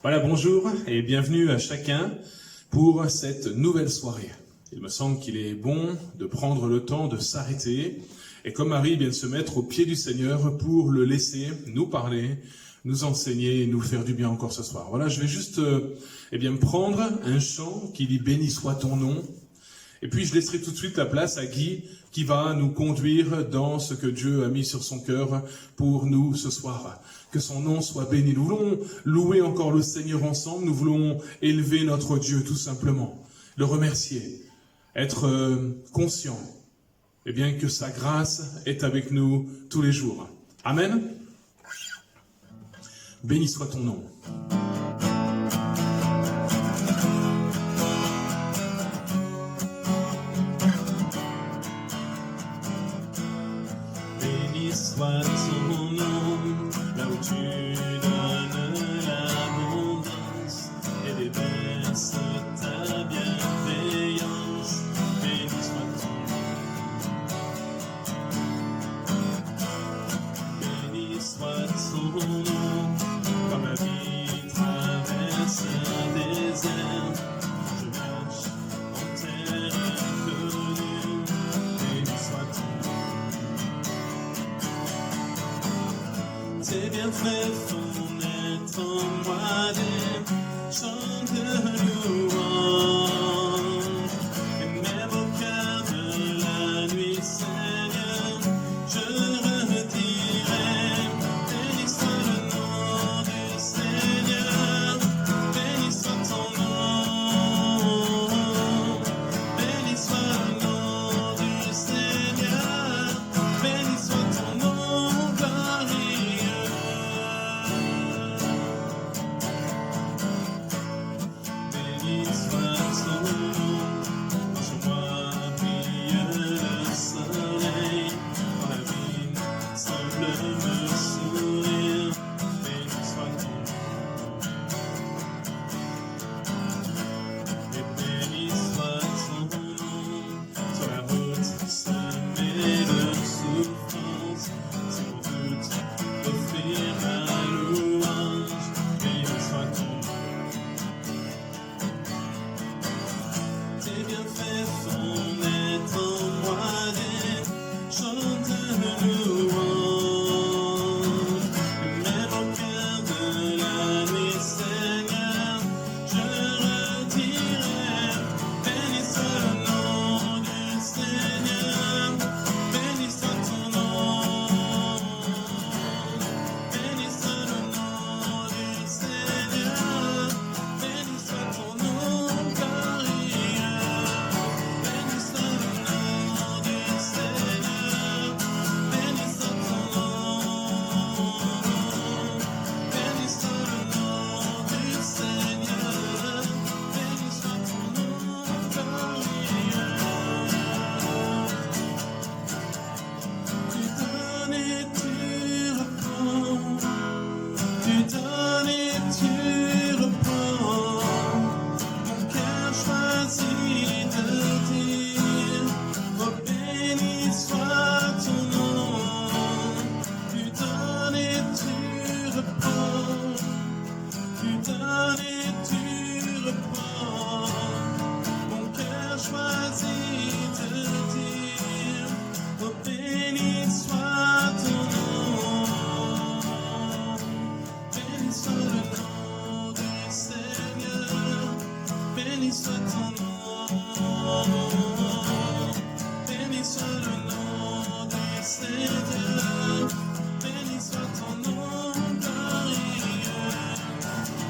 Voilà, bonjour et bienvenue à chacun pour cette nouvelle soirée. Il me semble qu'il est bon de prendre le temps de s'arrêter et comme Marie vient de se mettre au pied du Seigneur pour le laisser nous parler, nous enseigner et nous faire du bien encore ce soir. Voilà, je vais juste me prendre un chant qui dit « Béni soit ton nom ». Et puis je laisserai tout de suite la place à Guy qui va nous conduire dans ce que Dieu a mis sur son cœur pour nous ce soir. Que son nom soit béni. Nous voulons louer encore le Seigneur ensemble, nous voulons élever notre Dieu tout simplement, le remercier, être conscient que sa grâce est avec nous tous les jours. Amen. Béni soit ton nom. Soit ton nom, là où tu donnes l'abondance et déverses ta bienveillance. Béni soit ton nom. Béni soit ton nom, quand ma vie traverse un désert, je marche en terre inconnue. Béni soit ton nom. Tes bienfaits font naître en moi des chants de louange. Et même au cœur de la nuit, Seigneur, je redirai. Béni soit le nom du Seigneur, béni soit ton nom. Béni soit le nom du Seigneur, béni soit ton nom glorieux. Béni soit ton nom, sur moi brille le soleil, dans la vie semble me sourire. Béni soit ton nom, et béni soit ton nom, sur la route semée de souffrance, c'est pour toutes offrir ma louange. Béni soit ton nom. Tes bienfaits font naître en moi des chants de louange. Même au cœur de la nuit, Seigneur, je redirai. Béni soit le nom du Seigneur, béni soit ton nom. Béni soit le nom du Seigneur, béni soit ton nom glorieux. Béni soit le nom du Seigneur, béni soit ton nom. Béni soit le nom du Seigneur, béni soit ton nom glorieux. Tu donnes et tu reprends, tu donnes et tu reprends. Mon cœur choisit de dire, oh béni soit ton nom. Tu donnes et tu reprends, tu donnes et tu reprends. Mon cœur choisit de dire, oh béni soit ton nom. Béni soit le nom du Seigneur, béni soit ton nom. Béni soit le nom du Seigneur, béni soit ton nom glorieux.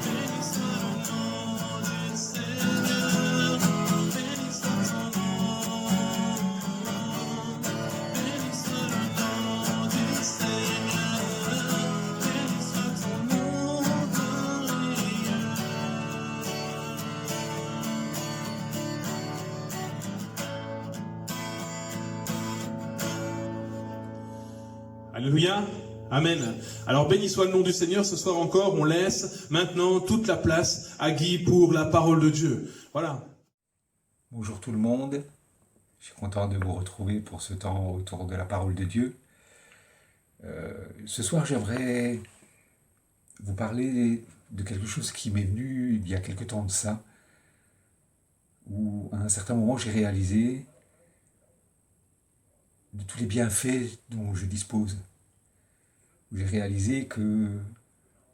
Béni soit le nom du Seigneur, béni soit ton nom. Béni soit le nom du Seigneur, béni soit ton nom glorieux. Alléluia. Amen. Alors béni soit le nom du Seigneur. Ce soir encore, on laisse maintenant toute la place à Guy pour la parole de Dieu. Voilà. Bonjour tout le monde, je suis content de vous retrouver pour ce temps autour de la parole de Dieu. Ce soir, j'aimerais vous parler de quelque chose qui m'est venu il y a quelque temps de ça, où à un certain moment j'ai réalisé de tous les bienfaits dont je dispose, où j'ai réalisé que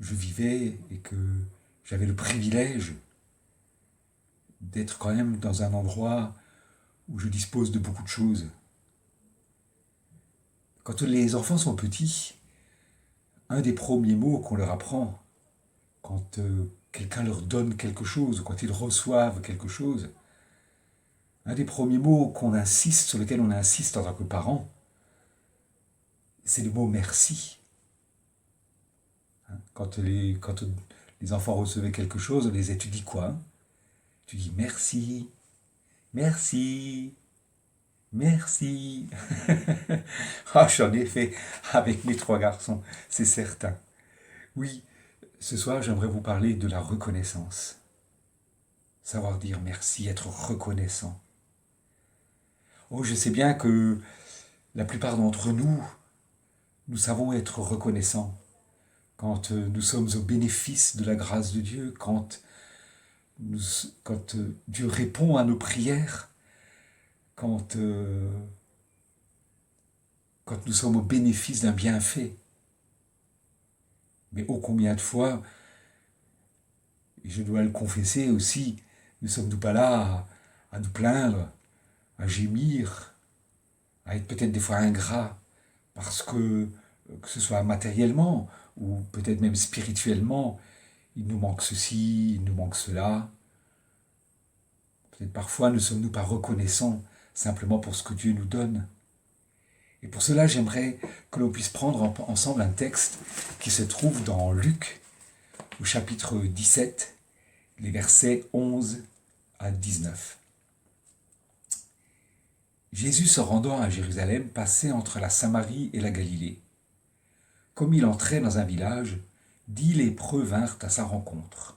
je vivais et que j'avais le privilège d'être quand même dans un endroit où je dispose de beaucoup de choses. Quand les enfants sont petits, un des premiers mots qu'on leur apprend, quand quelqu'un leur donne quelque chose, quand ils reçoivent quelque chose, un des premiers mots sur lequel on insiste en tant que parent, c'est le mot merci. Quand les enfants recevaient quelque chose, on les disait, tu dis quoi? Tu dis merci, merci, merci. Ah, j'en ai fait avec mes 3 garçons, c'est certain. Oui, ce soir, j'aimerais vous parler de la reconnaissance. Savoir dire merci, être reconnaissant. Oh, je sais bien que la plupart d'entre nous, nous savons être reconnaissants quand nous sommes au bénéfice de la grâce de Dieu, quand Dieu répond à nos prières, quand nous sommes au bénéfice d'un bienfait. Mais ô combien de fois, et je dois le confesser aussi, ne sommes-nous pas là à nous plaindre, à gémir, à être peut-être des fois ingrats, parce que ce soit matériellement ou peut-être même spirituellement, il nous manque ceci, il nous manque cela. Peut-être parfois ne sommes-nous pas reconnaissants simplement pour ce que Dieu nous donne. Et pour cela, j'aimerais que l'on puisse prendre ensemble un texte qui se trouve dans Luc, au chapitre 17, les versets 11 à 19. Jésus, se rendant à Jérusalem, passait entre la Samarie et la Galilée. Comme il entrait dans un village, 10 lépreux vinrent à sa rencontre.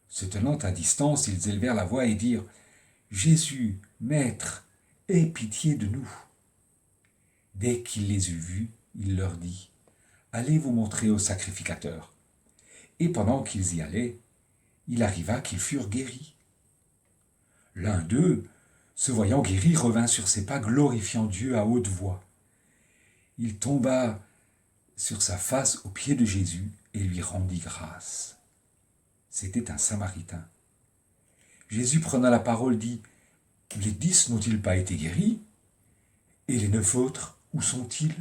Se tenant à distance, ils élevèrent la voix et dirent « Jésus, Maître, aie pitié de nous !» Dès qu'il les eut vus, il leur dit « Allez vous montrer au sacrificateur. » Et pendant qu'ils y allaient, il arriva qu'ils furent guéris. L'un d'eux, se voyant guéri, revint sur ses pas, glorifiant Dieu à haute voix. Il tomba sur sa face aux pieds de Jésus et lui rendit grâce. C'était un Samaritain. Jésus, prenant la parole, dit « Les 10 n'ont-ils pas été guéris? Et les 9 autres, où sont-ils?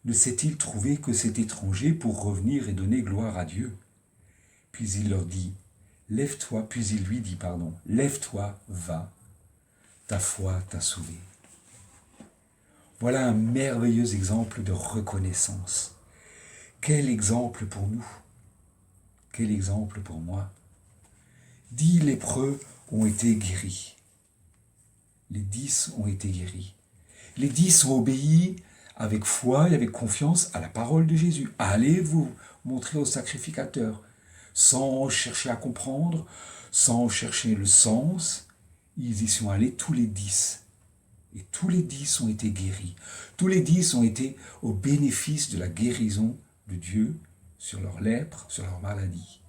Ne s'est-il trouvé que cet étranger pour revenir et donner gloire à Dieu? » Puis il leur dit « Lève-toi, puis il lui dit, pardon, « Lève-toi, va, ta foi t'a sauvé. » Voilà un merveilleux exemple de reconnaissance. Quel exemple pour nous! Quel exemple pour moi! 10 lépreux ont été guéris. Les 10 ont été guéris. Les 10 ont obéi avec foi et avec confiance à la parole de Jésus. Allez vous montrer au sacrificateur, sans chercher à comprendre, sans chercher le sens. Ils y sont allés tous les 10. Et tous les 10 ont été guéris. Tous les 10 ont été au bénéfice de la guérison de Dieu sur leur lèpre, sur leur maladie.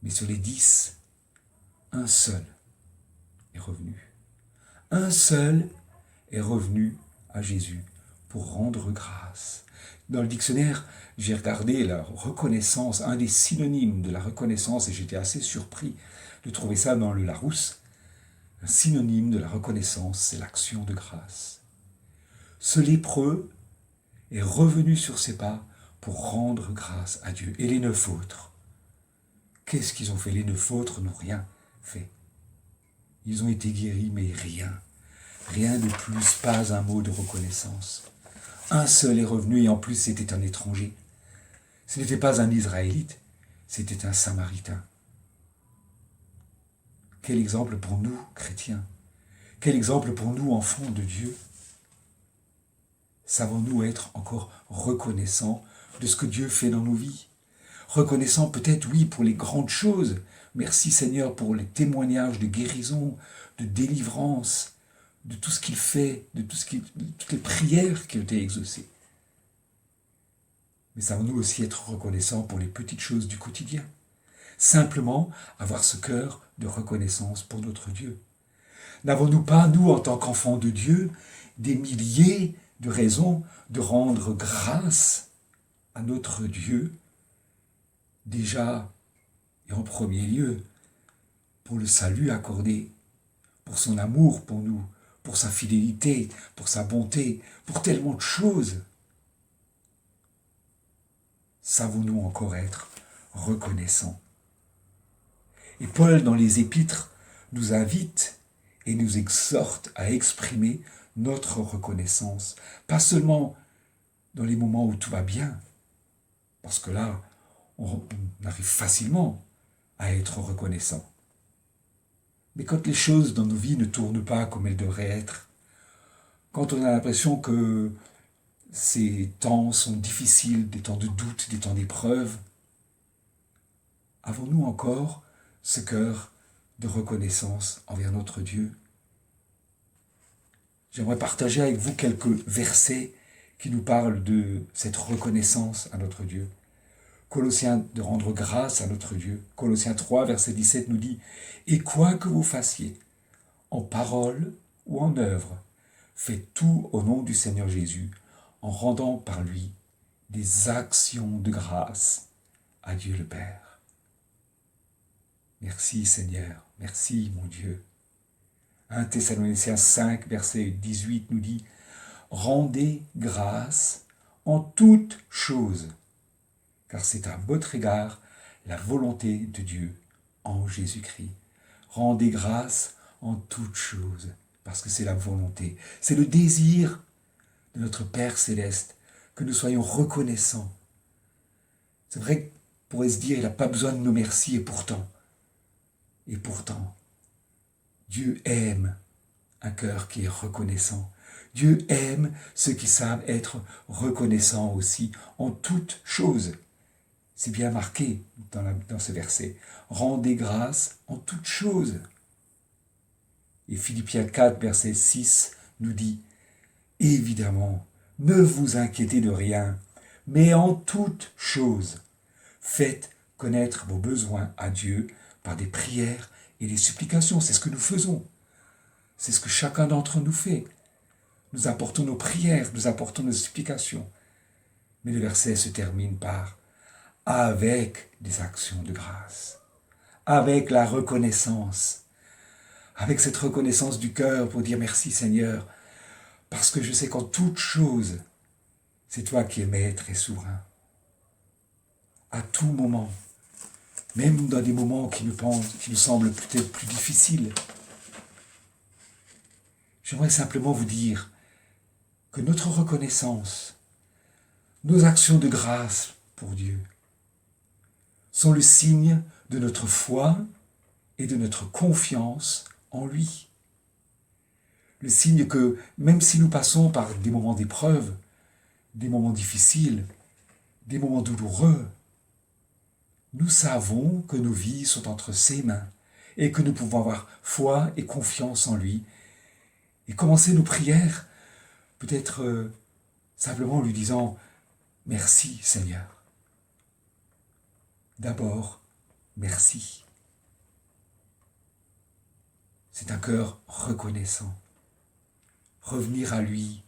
Mais sur les 10, un seul est revenu. Un seul est revenu à Jésus pour rendre grâce. Dans le dictionnaire, j'ai regardé la reconnaissance, un des synonymes de la reconnaissance, et j'étais assez surpris de trouver ça dans le Larousse. Un synonyme de la reconnaissance, c'est l'action de grâce. Ce lépreux est revenu sur ses pas pour rendre grâce à Dieu. Et les 9 autres, qu'est-ce qu'ils ont fait? Les 9 autres n'ont rien fait. Ils ont été guéris, mais rien. Rien de plus, pas un mot de reconnaissance. Un seul est revenu, et en plus c'était un étranger. Ce n'était pas un Israélite, c'était un Samaritain. Quel exemple pour nous, chrétiens! Quel exemple pour nous, enfants de Dieu! Savons-nous être encore reconnaissants de ce que Dieu fait dans nos vies? Reconnaissants peut-être, oui, pour les grandes choses. Merci Seigneur pour les témoignages de guérison, de délivrance, de tout ce qu'il fait, de toutes les prières qui ont été exaucées. Mais savons-nous aussi être reconnaissants pour les petites choses du quotidien? Simplement avoir ce cœur de reconnaissance pour notre Dieu. N'avons-nous pas, nous, en tant qu'enfants de Dieu, des milliers de raisons de rendre grâce à notre Dieu, déjà et en premier lieu, pour le salut accordé, pour son amour pour nous, pour sa fidélité, pour sa bonté, pour tellement de choses. Savons-nous encore être reconnaissants? Et Paul, dans les Épîtres, nous invite et nous exhorte à exprimer notre reconnaissance, pas seulement dans les moments où tout va bien, parce que là, on arrive facilement à être reconnaissant. Mais quand les choses dans nos vies ne tournent pas comme elles devraient être, quand on a l'impression que ces temps sont difficiles, des temps de doute, des temps d'épreuve, avons-nous encore ce cœur de reconnaissance envers notre Dieu? J'aimerais partager avec vous quelques versets qui nous parlent de cette reconnaissance à notre Dieu. Colossiens, de rendre grâce à notre Dieu. Colossiens 3, verset 17 nous dit « Et quoi que vous fassiez, en parole ou en œuvre, faites tout au nom du Seigneur Jésus, en rendant par lui des actions de grâce à Dieu le Père. » Merci Seigneur, merci mon Dieu. 1 Thessaloniciens 5, verset 18 nous dit « Rendez grâce en toutes choses, car c'est à votre égard la volonté de Dieu en Jésus-Christ. » Rendez grâce en toutes choses, parce que c'est la volonté, c'est le désir de notre Père Céleste, que nous soyons reconnaissants. C'est vrai qu'on pourrait se dire, il n'a pas besoin de nos merci, et pourtant, Dieu aime un cœur qui est reconnaissant. Dieu aime ceux qui savent être reconnaissants aussi en toutes choses. C'est bien marqué dans ce verset. Rendez grâce en toutes choses. Et Philippiens 4, verset 6 nous dit, évidemment, ne vous inquiétez de rien, mais en toutes choses, faites connaître vos besoins à Dieu par des prières et des supplications. C'est ce que nous faisons. C'est ce que chacun d'entre nous fait. Nous apportons nos prières, nous apportons nos supplications. Mais le verset se termine par « avec des actions de grâce », avec la reconnaissance, avec cette reconnaissance du cœur pour dire « merci Seigneur », parce que je sais qu'en toute chose, c'est toi qui es maître et souverain. À tout moment, même dans des moments qui nous semblent peut-être plus difficiles, j'aimerais simplement vous dire que notre reconnaissance, nos actions de grâce pour Dieu, sont le signe de notre foi et de notre confiance en lui. Le signe que, même si nous passons par des moments d'épreuve, des moments difficiles, des moments douloureux, nous savons que nos vies sont entre ses mains et que nous pouvons avoir foi et confiance en lui et commencer nos prières peut-être simplement en lui disant « Merci Seigneur ». D'abord, merci. C'est un cœur reconnaissant. Revenir à lui,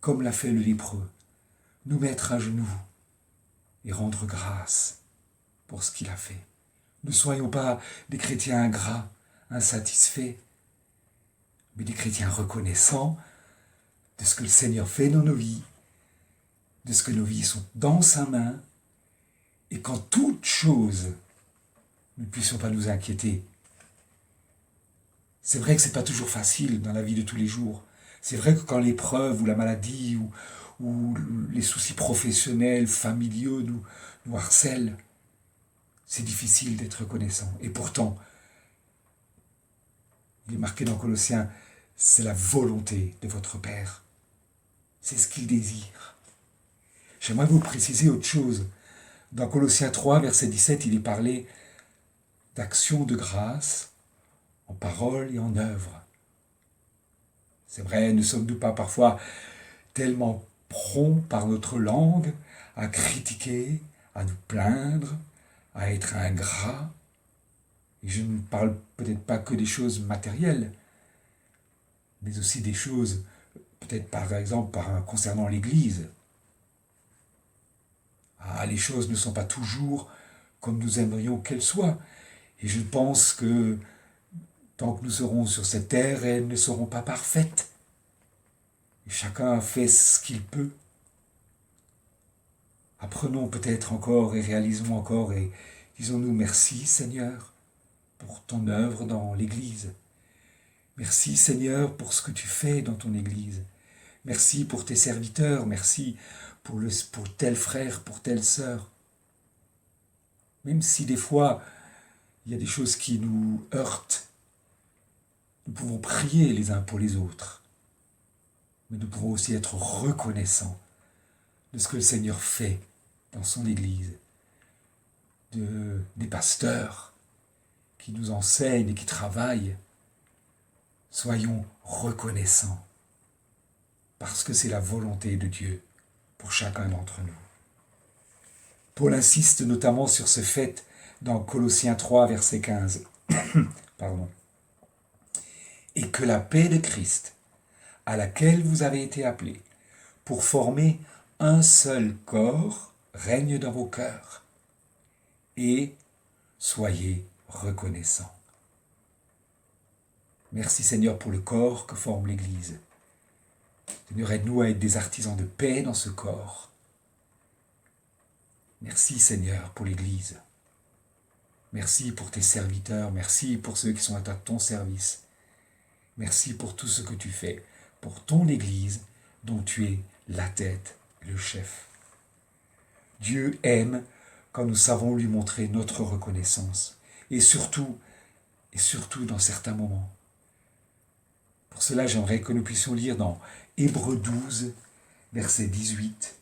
comme l'a fait le lépreux, nous mettre à genoux et rendre grâce pour ce qu'il a fait. Ne soyons pas des chrétiens ingrats, insatisfaits, mais des chrétiens reconnaissants de ce que le Seigneur fait dans nos vies, de ce que nos vies sont dans sa main, et qu'en toute chose, nous ne puissions pas nous inquiéter. C'est vrai que ce n'est pas toujours facile dans la vie de tous les jours. C'est vrai que quand l'épreuve ou la maladie ou les soucis professionnels, familiaux nous harcèlent, c'est difficile d'être reconnaissant. Et pourtant, il est marqué dans Colossiens, c'est la volonté de votre Père. C'est ce qu'il désire. J'aimerais vous préciser autre chose. Dans Colossiens 3, verset 17, il est parlé d'action de grâce en parole et en œuvre. C'est vrai, ne sommes-nous pas parfois tellement prompts par notre langue à critiquer, à nous plaindre, à être ingrats. Et je ne parle peut-être pas que des choses matérielles, mais aussi des choses, peut-être par exemple concernant l'Église. Ah, les choses ne sont pas toujours comme nous aimerions qu'elles soient. Et je pense que tant que nous serons sur cette terre, elles ne seront pas parfaites. Et chacun fait ce qu'il peut. Apprenons peut-être encore et réalisons encore et disons-nous merci Seigneur pour ton œuvre dans l'Église. Merci Seigneur pour ce que tu fais dans ton Église. Merci pour tes serviteurs, merci pour tel frère, pour telle sœur. Même si des fois, il y a des choses qui nous heurtent, nous pouvons prier les uns pour les autres. Mais nous pouvons aussi être reconnaissants de ce que le Seigneur fait dans son Église, des pasteurs qui nous enseignent et qui travaillent. Soyons reconnaissants, parce que c'est la volonté de Dieu pour chacun d'entre nous. Paul insiste notamment sur ce fait dans Colossiens 3, verset 15. Pardon. Et que la paix de Christ, à laquelle vous avez été appelés, pour former un seul corps, règne dans vos cœurs. Et soyez reconnaissants. Merci Seigneur pour le corps que forme l'Église. Seigneur, aide-nous à être des artisans de paix dans ce corps. Merci Seigneur pour l'Église. Merci pour tes serviteurs. Merci pour ceux qui sont à ton service. Merci pour tout ce que tu fais, pour ton Église dont tu es la tête et le chef. Dieu aime quand nous savons lui montrer notre reconnaissance. Et surtout dans certains moments. Pour cela, j'aimerais que nous puissions lire dans Hébreux 12, verset 18,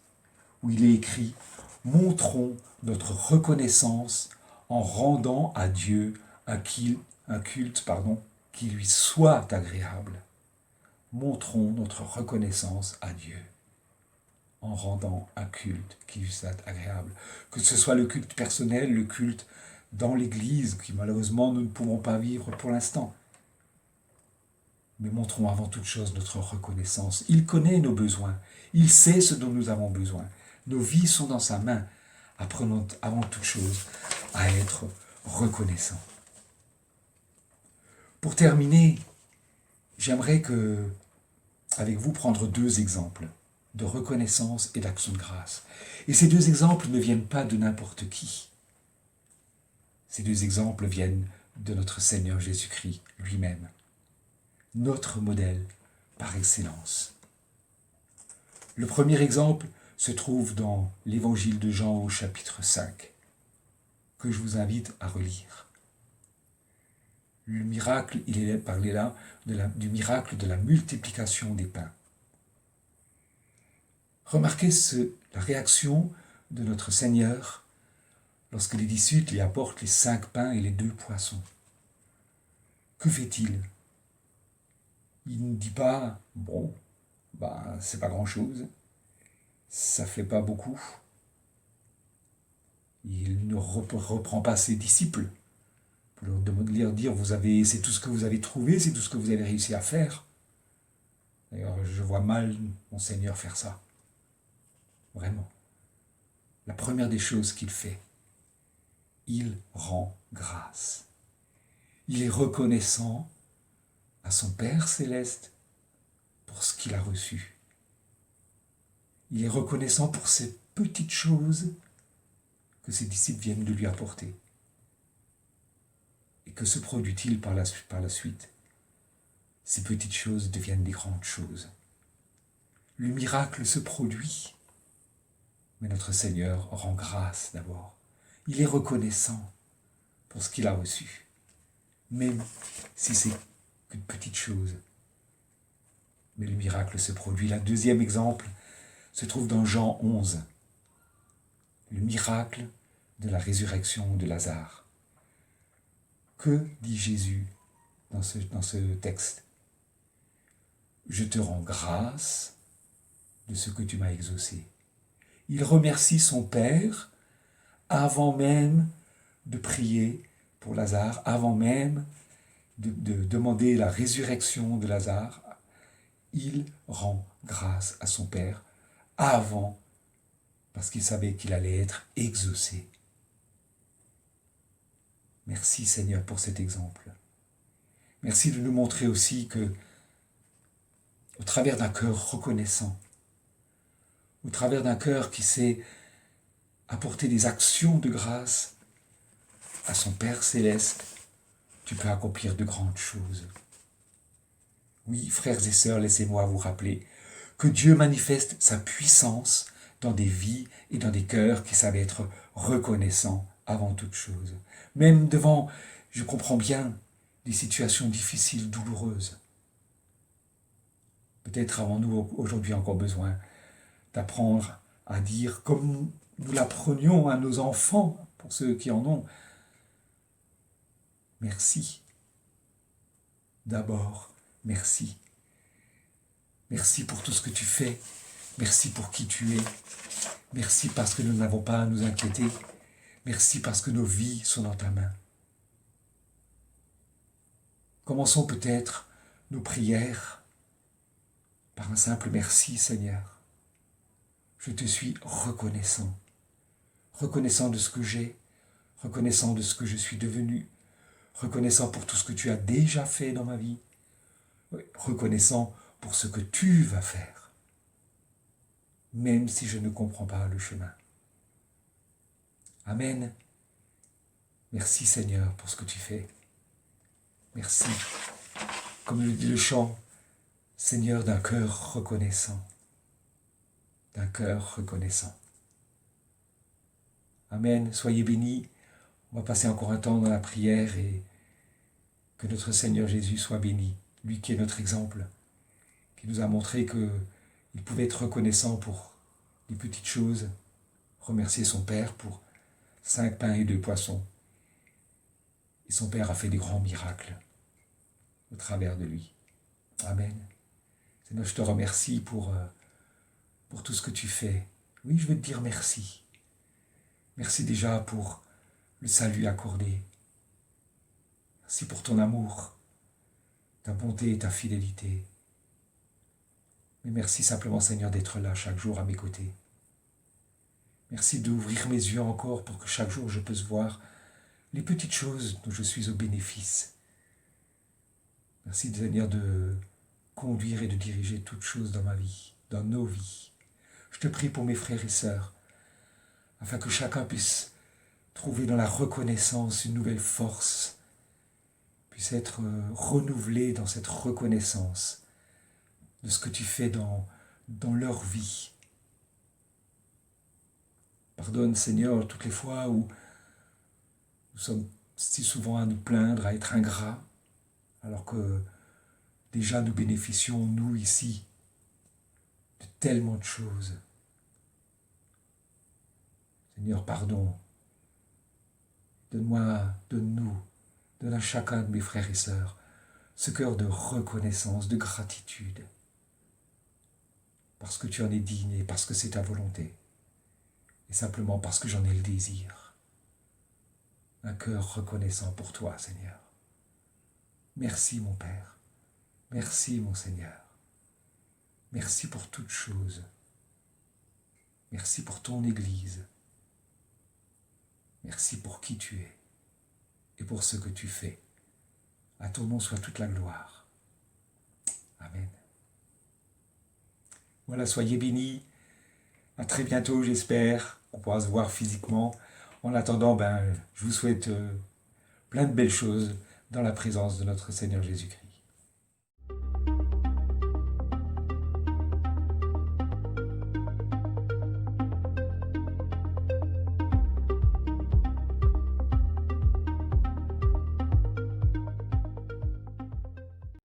où il est écrit « Montrons notre reconnaissance en rendant à Dieu un culte qui lui soit agréable. » Montrons notre reconnaissance à Dieu en rendant un culte qui lui soit agréable. Que ce soit le culte personnel, le culte dans l'Église, qui malheureusement nous ne pouvons pas vivre pour l'instant. Mais montrons avant toute chose notre reconnaissance. Il connaît nos besoins. Il sait ce dont nous avons besoin. Nos vies sont dans sa main. Apprenons avant toute chose à être reconnaissants. Pour terminer, j'aimerais avec vous prendre 2 exemples de reconnaissance et d'action de grâce. Et ces 2 exemples ne viennent pas de n'importe qui. Ces 2 exemples viennent de notre Seigneur Jésus-Christ lui-même. Notre modèle par excellence. Le premier exemple se trouve dans l'évangile de Jean au chapitre 5, que je vous invite à relire. Le miracle, il est parlé là du miracle de la multiplication des pains. Remarquez la réaction de notre Seigneur lorsque les disciples lui apportent les 5 pains et les 2 poissons. Que fait-il ? Il ne dit pas, c'est pas grand-chose, ça fait pas beaucoup. Il ne reprend pas ses disciples pour leur dire, c'est tout ce que vous avez trouvé, c'est tout ce que vous avez réussi à faire. D'ailleurs, je vois mal mon Seigneur faire ça. Vraiment. La première des choses qu'il fait, il rend grâce. Il est reconnaissant à son Père céleste pour ce qu'il a reçu. Il est reconnaissant pour ces petites choses que ses disciples viennent de lui apporter. Et que se produit-il par la suite ? Ces petites choses deviennent des grandes choses. Le miracle se produit, mais notre Seigneur rend grâce d'abord. Il est reconnaissant pour ce qu'il a reçu, même si c'est qu'une petite chose. Mais le miracle se produit. Le deuxième exemple se trouve dans Jean 11, le miracle de la résurrection de Lazare. Que dit Jésus dans ce texte ? Je te rends grâce de ce que tu m'as exaucé. Il remercie son Père avant même de prier pour Lazare, avant même de demander la résurrection de Lazare. Il rend grâce à son Père avant, parce qu'il savait qu'il allait être exaucé. Merci Seigneur pour cet exemple. Merci de nous montrer aussi que, au travers d'un cœur reconnaissant, au travers d'un cœur qui sait apporter des actions de grâce à son Père céleste, tu peux accomplir de grandes choses. Oui, frères et sœurs, laissez-moi vous rappeler que Dieu manifeste sa puissance dans des vies et dans des cœurs qui savent être reconnaissants avant toute chose. Même devant, je comprends bien, des situations difficiles, douloureuses. Peut-être avons-nous aujourd'hui encore besoin d'apprendre à dire, comme nous l'apprenions à nos enfants, pour ceux qui en ont, merci. D'abord, merci. Merci pour tout ce que tu fais. Merci pour qui tu es. Merci parce que nous n'avons pas à nous inquiéter. Merci parce que nos vies sont dans ta main. Commençons peut-être nos prières par un simple merci, Seigneur. Je te suis reconnaissant. Reconnaissant de ce que j'ai, reconnaissant de ce que je suis devenu, reconnaissant pour tout ce que tu as déjà fait dans ma vie, reconnaissant pour ce que tu vas faire, même si je ne comprends pas le chemin. Amen. Merci Seigneur pour ce que tu fais. Merci, comme le dit le chant, Seigneur, d'un cœur reconnaissant. D'un cœur reconnaissant. Amen. Soyez bénis. On va passer encore un temps dans la prière et que notre Seigneur Jésus soit béni. Lui qui est notre exemple, qui nous a montré qu'il pouvait être reconnaissant pour les petites choses, remercier son Père pour 5 pains et 2 poissons. Et son Père a fait des grands miracles au travers de lui. Amen. Seigneur, je te remercie pour tout ce que tu fais. Oui, je veux te dire merci. Merci déjà pour le salut accordé. Merci pour ton amour, ta bonté et ta fidélité. Mais merci simplement, Seigneur, d'être là chaque jour à mes côtés. Merci d'ouvrir mes yeux encore pour que chaque jour je puisse voir les petites choses dont je suis au bénéfice. Merci, Seigneur, de conduire et de diriger toutes choses dans ma vie, dans nos vies. Je te prie pour mes frères et sœurs, afin que chacun puisse trouver dans la reconnaissance une nouvelle force, puisse être renouvelé dans cette reconnaissance de ce que tu fais dans leur vie. Pardonne, Seigneur, toutes les fois où nous sommes si souvent à nous plaindre, à être ingrats, alors que déjà nous bénéficions, nous ici, de tellement de choses. Seigneur, pardon. Donne-nous, donne à chacun de mes frères et sœurs ce cœur de reconnaissance, de gratitude, parce que tu en es digne et parce que c'est ta volonté, et simplement parce que j'en ai le désir. Un cœur reconnaissant pour toi, Seigneur. Merci, mon Père. Merci, mon Seigneur. Merci pour toutes choses. Merci pour ton Église. Merci pour qui tu es et pour ce que tu fais. À ton nom soit toute la gloire. Amen. Voilà, soyez bénis. À très bientôt, j'espère. On pourra se voir physiquement. En attendant, je vous souhaite plein de belles choses dans la présence de notre Seigneur Jésus-Christ.